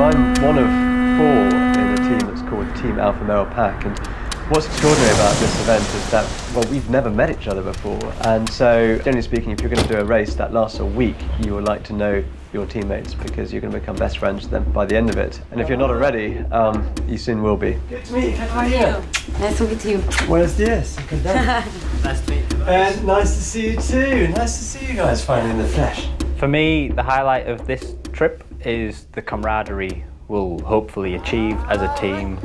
I'm one of 4 in a team that's called Team Alpha Male Pack, and what's extraordinary about this event is that, well, we've never met each other before, and so generally speaking, if you're going to do a race that lasts a week, you would like to know your teammates because you're going to become best friends with them by the end of it. And if you're not already, you soon will be. Good to meet you. How are you? Nice to meet you. Buenos dias. Nice to meet you. And nice to see you too. Nice to see you guys finally in the flesh. For me, the highlight of this trip is the camaraderie we'll hopefully achieve as a team,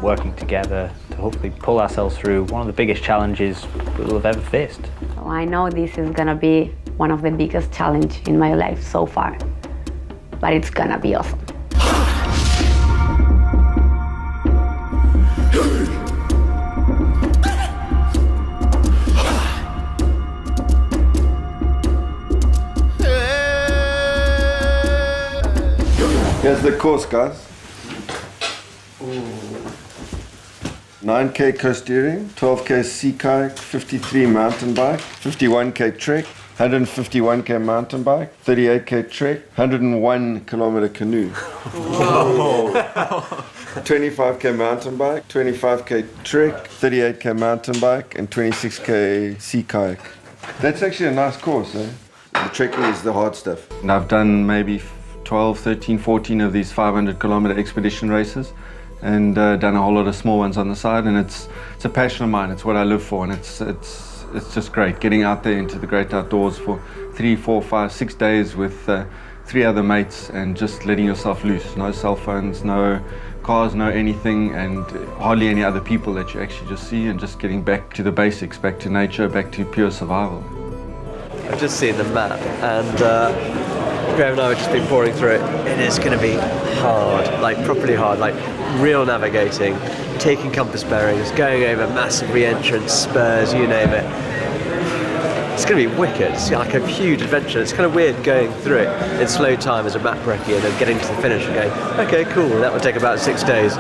working together to hopefully pull ourselves through one of the biggest challenges we'll have ever faced. So I know this is gonna be one of the biggest challenges in my life so far, but it's gonna be awesome. Here's the course, guys. 9K co-steering, 12K sea kayak, 53 mountain bike, 51K trek, 151K mountain bike, 38K trek, 101 kilometer canoe. 25K mountain bike, 25K trek, 38K mountain bike, and 26K sea kayak. That's actually a nice course, eh? The trekking is the hard stuff. And I've done maybe 12, 13, 14 of these 500 kilometer expedition races, and done a whole lot of small ones on the side, and it's a passion of mine. It's what I live for, and it's just great getting out there into the great outdoors for 3, 4, 5, 6 days with 3 other mates and just letting yourself loose. No cell phones, no cars, no anything, and hardly any other people that you actually just see, and just getting back to the basics, back to nature, back to pure survival. I've just seen the map, and Graham and I have just been pouring through it. It is going to be hard, like properly hard, like real navigating, taking compass bearings, going over massive re-entrance, spurs, you name it. It's going to be wicked. It's like a huge adventure. It's kind of weird going through it in slow time as a map recce and then getting to the finish and going, okay, cool, that will take about 6 days.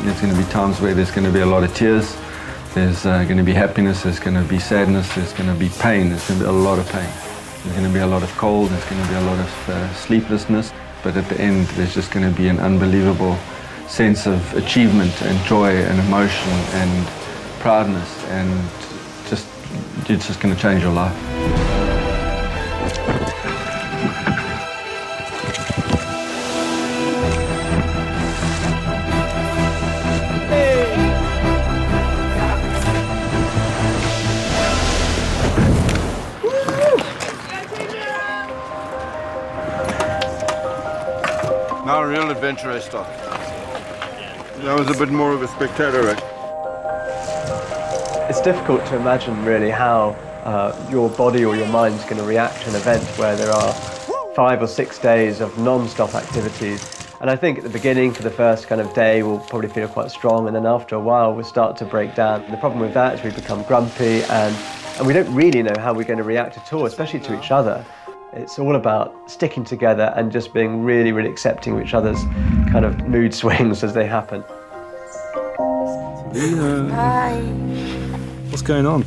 There's going to be times where there's going to be a lot of tears. There's going to be happiness, there's going to be sadness, there's going to be pain, there's going to be a lot of pain. There's going to be a lot of cold, there's going to be a lot of sleeplessness, but at the end there's just going to be an unbelievable sense of achievement and joy and emotion and proudness, and it's just going to change your life. Now a real adventure race start. That was a bit more of a spectator race. It's difficult to imagine really how your body or your mind is going to react to an event where there are 5 or 6 days of non-stop activities. And I think at the beginning, for the first kind of day, we'll probably feel quite strong, and then after a while we'll start to break down. And the problem with that is we become grumpy, and we don't really know how we're going to react at all, especially to each other. It's all about sticking together and just being really, really accepting of each other's kind of mood swings as they happen. Hi. What's going on?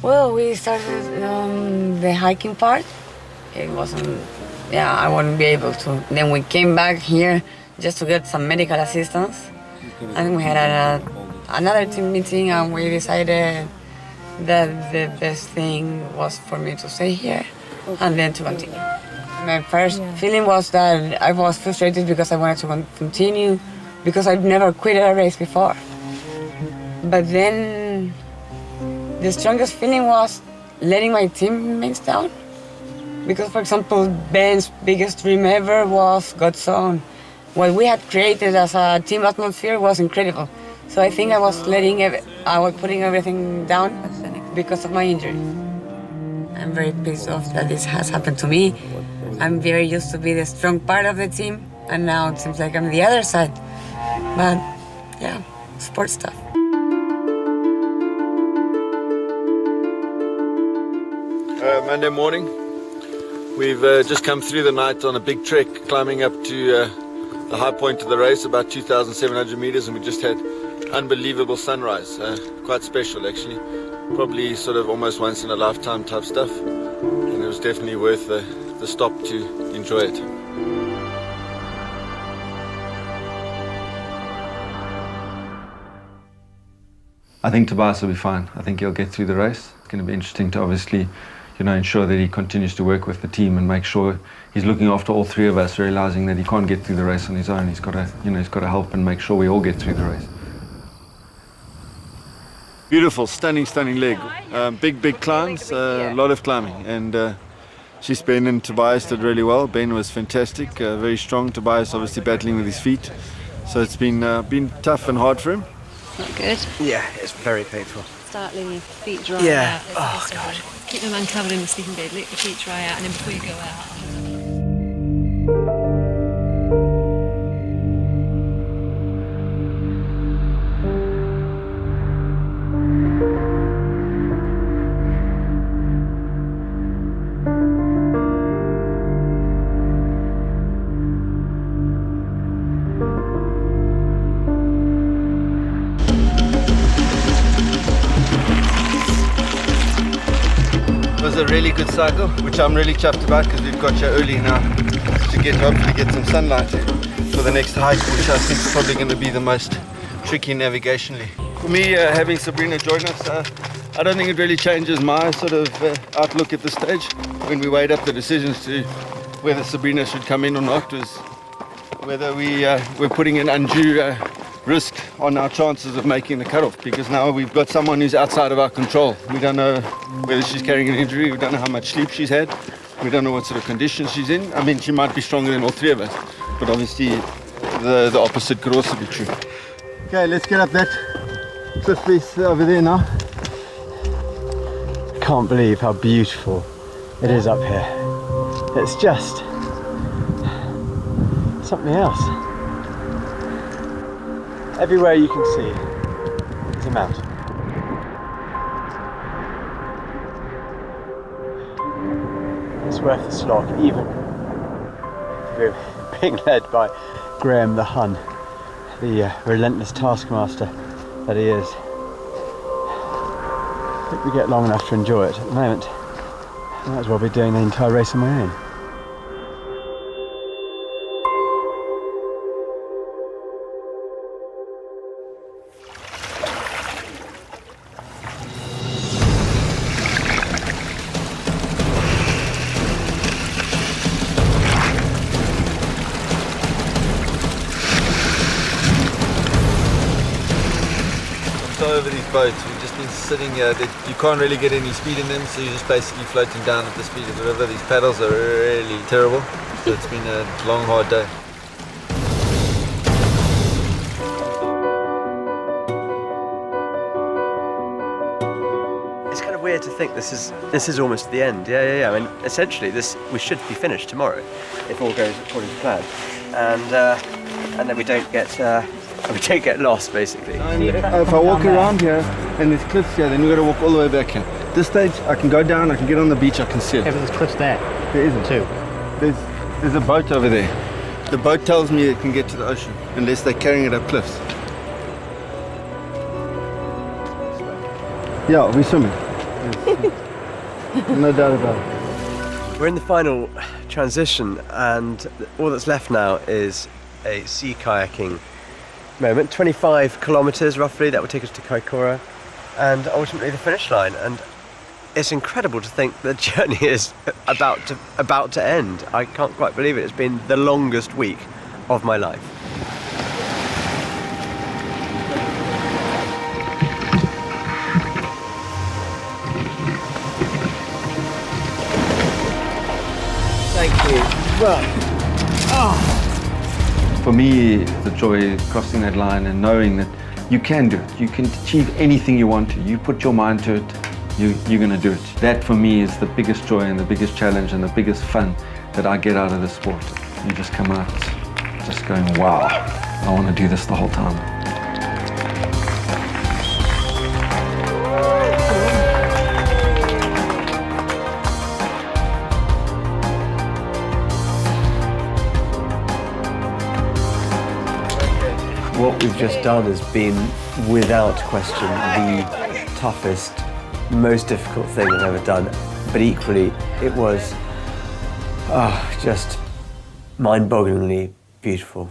Well, we started the hiking part. It wasn't, I wouldn't be able to. Then we came back here just to get some medical assistance. And we had another team meeting, and we decided that the best thing was for me to stay here and then to continue. My first feeling was that I was frustrated because I wanted to continue, because I'd never quit a race before. But then the strongest feeling was letting my teammates down. Because, for example, Ben's biggest dream ever was God's Own. What we had created as a team atmosphere was incredible. So I think I was putting everything down because of my injury. I'm very pissed off that this has happened to me. I'm very used to be the strong part of the team, and now it seems like I'm the other side. But yeah, sports stuff. Monday morning. We've just come through the night on a big trek, climbing up to the high point of the race, about 2,700 meters, and we just had unbelievable sunrise. Quite special, actually. Probably sort of almost once in a lifetime type stuff, and it was definitely worth the stop to enjoy it. I think Tobias will be fine. I think he'll get through the race. It's going to be interesting to obviously, ensure that he continues to work with the team and make sure he's looking after all three of us, realizing that he can't get through the race on his own. He's got to help and make sure we all get through the race. Beautiful, stunning leg. Big climbs, a lot of climbing, and she's Ben and Tobias did really well. Ben was fantastic, very strong. Tobias obviously battling with his feet, so it's been tough and hard for him. Not good. Yeah, it's very painful. Start letting your feet dry Yeah. out. Oh, God. Keep them uncovered in the sleeping bed, let your feet dry out, and then before you go out. It was a really good cycle, which I'm really chuffed about because we've got here early now to hopefully get some sunlight for the next hike, which I think is probably going to be the most tricky navigationally. For me, having Sabrina join us, I don't think it really changes my sort of outlook at this stage. When we weighed up the decisions to whether Sabrina should come in or not, was whether we're putting an undue risk on our chances of making the cutoff, because now we've got someone who's outside of our control. We don't know whether she's carrying an injury, we don't know how much sleep she's had, we don't know what sort of condition she's in. I mean, she might be stronger than all three of us, but obviously the opposite could also be true. Okay, let's get up that cliff face over there now. Can't believe how beautiful it is up here. It's just something else. Everywhere you can see is a mountain. It's worth the slog, even if we're being led by Graham the Hun, the relentless taskmaster that he is. I think we get long enough to enjoy it. At the moment, I might as well be doing the entire race on my own. Over these boats, we've just been sitting here. You can't really get any speed in them, so you're just basically floating down at the speed of the river. These paddles are really terrible, so it's been a long, hard day. It's kind of weird to think this is almost the end. Yeah. I mean, essentially, we should be finished tomorrow if all goes according to plan, and then we don't get lost, basically. If I walk around here and there's cliffs here, then we've got to walk all the way back here. This stage, I can go down, I can get on the beach, I can see it. Yeah, but there's cliffs there. There isn't. Too. There's a boat over there. The boat tells me it can get to the ocean, unless they're carrying it up cliffs. Yeah, we're swimming. No doubt about it. We're in the final transition, and all that's left now is a sea kayaking moment. 25 kilometers roughly, that would take us to Kaikoura, and ultimately the finish line. And it's incredible to think the journey is about to end. I can't quite believe it. It's been the longest week of my life. Thank you. For me, the joy is crossing that line and knowing that you can do it. You can achieve anything you want to. You put your mind to it, you're going to do it. That for me is the biggest joy and the biggest challenge and the biggest fun that I get out of the sport. You just come out just going, wow, I want to do this the whole time. what we've just done has been, without question, the toughest, most difficult thing I've ever done. But equally, it was just mind-bogglingly beautiful.